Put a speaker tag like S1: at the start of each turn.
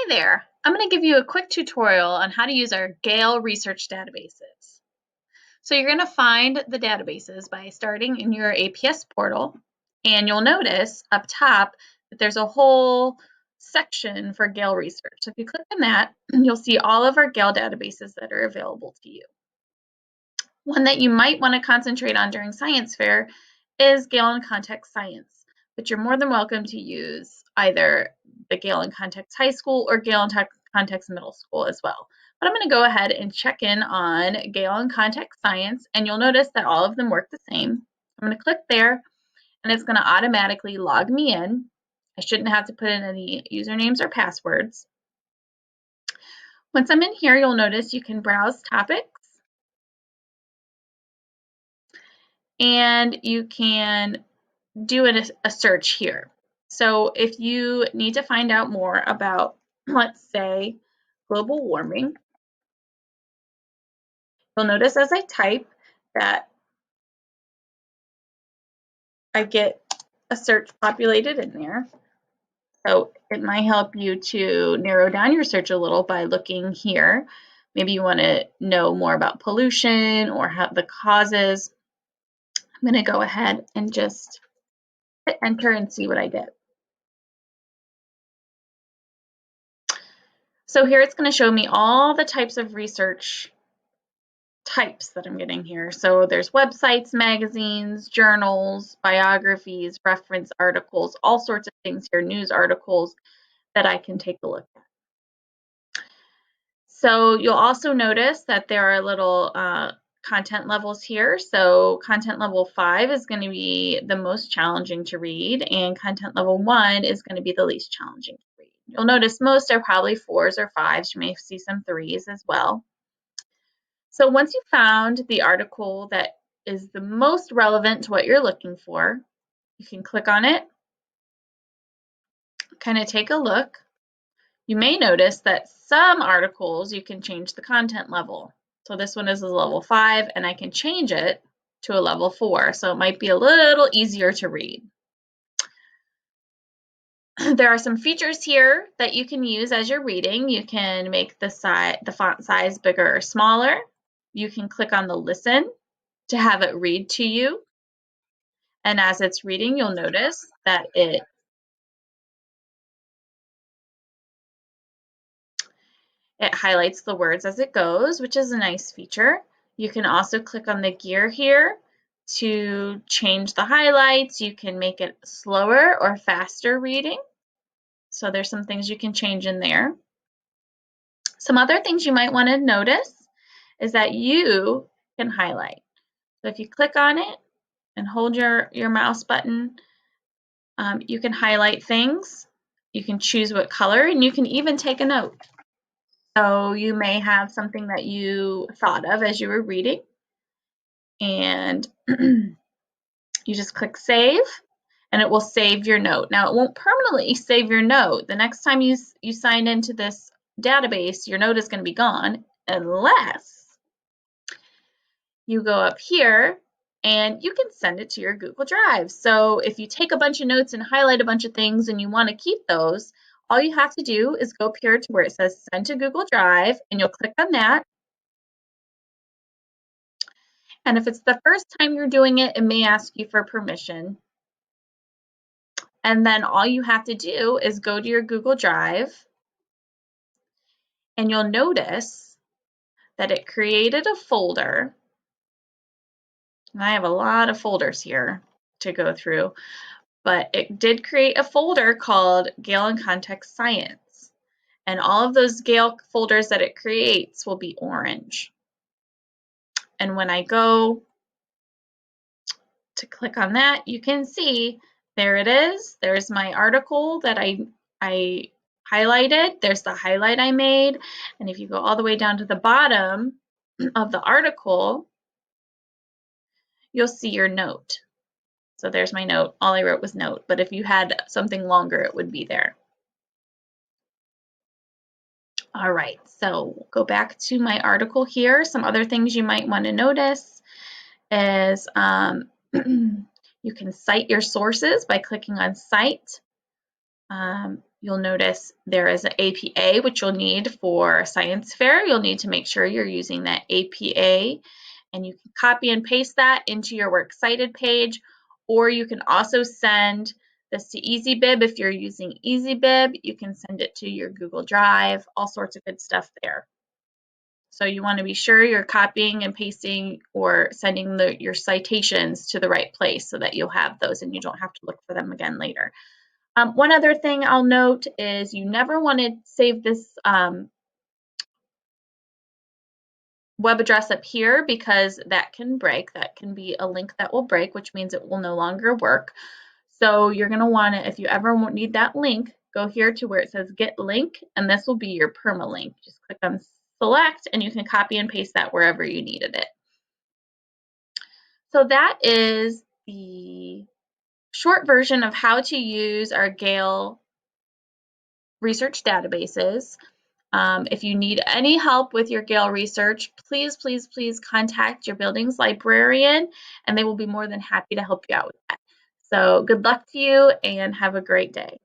S1: Hi there. I'm going to give you a quick tutorial on how to use our Gale Research Databases. So you're going to find the databases by starting in your APS portal, and you'll notice up top that there's a whole section for Gale Research. So if you click on that, you'll see all of our Gale databases that are available to you. One that you might want to concentrate on during science fair is Gale in Context Science, but you're more than welcome to use either the Gale in Context High School or Gale in Context Middle School as well. But I'm going to go ahead and check in on Gale in Context Science, and you'll notice that all of them work the same. I'm going to click there, and it's going to automatically log me in. I shouldn't have to put in any usernames or passwords. Once I'm in here, you'll notice you can browse topics, and you can do a search here. So if you need to find out more about, let's say, global warming, you'll notice as I type that I get a search populated in there. So it might help you to narrow down your search a little by looking here. Maybe you want to know more about pollution or how the causes. I'm going to go ahead and just hit enter and see what I get. So here it's going to show me all the types of research types that I'm getting here. So there's websites, magazines, journals, biographies, reference articles, all sorts of things here, news articles that I can take a look at. So you'll also notice that there are little content levels here. So content level 5 is going to be the most challenging to read, and content level 1 is going to be the least challenging to read. You'll notice most are probably 4s or 5s. You may see some 3s as well. So once you've found the article that is the most relevant to what you're looking for, you can click on it, kind of take a look. You may notice that some articles you can change the content level. So this one is a level 5, and I can change it to a level 4, so it might be a little easier to read. There are some features here that you can use as you're reading. You can make the font size bigger or smaller. You can click on the listen to have it read to you. And as it's reading, you'll notice that it highlights the words as it goes, which is a nice feature. You can also click on the gear here to change the highlights. You can make it slower or faster reading. So there's some things you can change in there. Some other things you might want to notice is that you can highlight. So if you click on it and hold your mouse button, you can highlight things. You can choose what color, and you can even take a note. So you may have something that you thought of as you were reading, and you just click save, and it will save your note. Now, it won't permanently save your note. The next time you sign into this database, your note is going to be gone unless you go up here and you can send it to your Google Drive. So if you take a bunch of notes and highlight a bunch of things and you want to keep those, all you have to do is go up here to where it says send to Google Drive, and you'll click on that. And if it's the first time you're doing it, it may ask you for permission. And then all you have to do is go to your Google Drive, and you'll notice that it created a folder. And I have a lot of folders here to go through, but it did create a folder called Gale in Context Science. And all of those Gale folders that it creates will be orange. And when I go to click on that, you can see there it is. There's my article that I highlighted. There's the highlight I made. And if you go all the way down to the bottom of the article, you'll see your note. So there's my note. All I wrote was note, but if you had something longer, it would be there. All right, so go back to my article here. Some other things you might want to notice is you can cite your sources by clicking on Cite. You'll notice there is an APA, which you'll need for science fair. You'll need to make sure you're using that APA, and you can copy and paste that into your Works Cited page, or you can also send this to EasyBib. If you're using EasyBib, you can send it to your Google Drive, all sorts of good stuff there. So you want to be sure you're copying and pasting or sending your citations to the right place so that you'll have those and you don't have to look for them again later. One other thing I'll note is you never want to save this web address up here because that can break. That can be a link that will break, which means it will no longer work. So you're going to want to, if you ever need that link, go here to where it says Get Link, and this will be your permalink. Just click on Select, and you can copy and paste that wherever you needed it. So that is the short version of how to use our Gale Research Databases. If you need any help with your Gale research, please, please, please contact your building's librarian, and they will be more than happy to help you out with that. So good luck to you, and have a great day.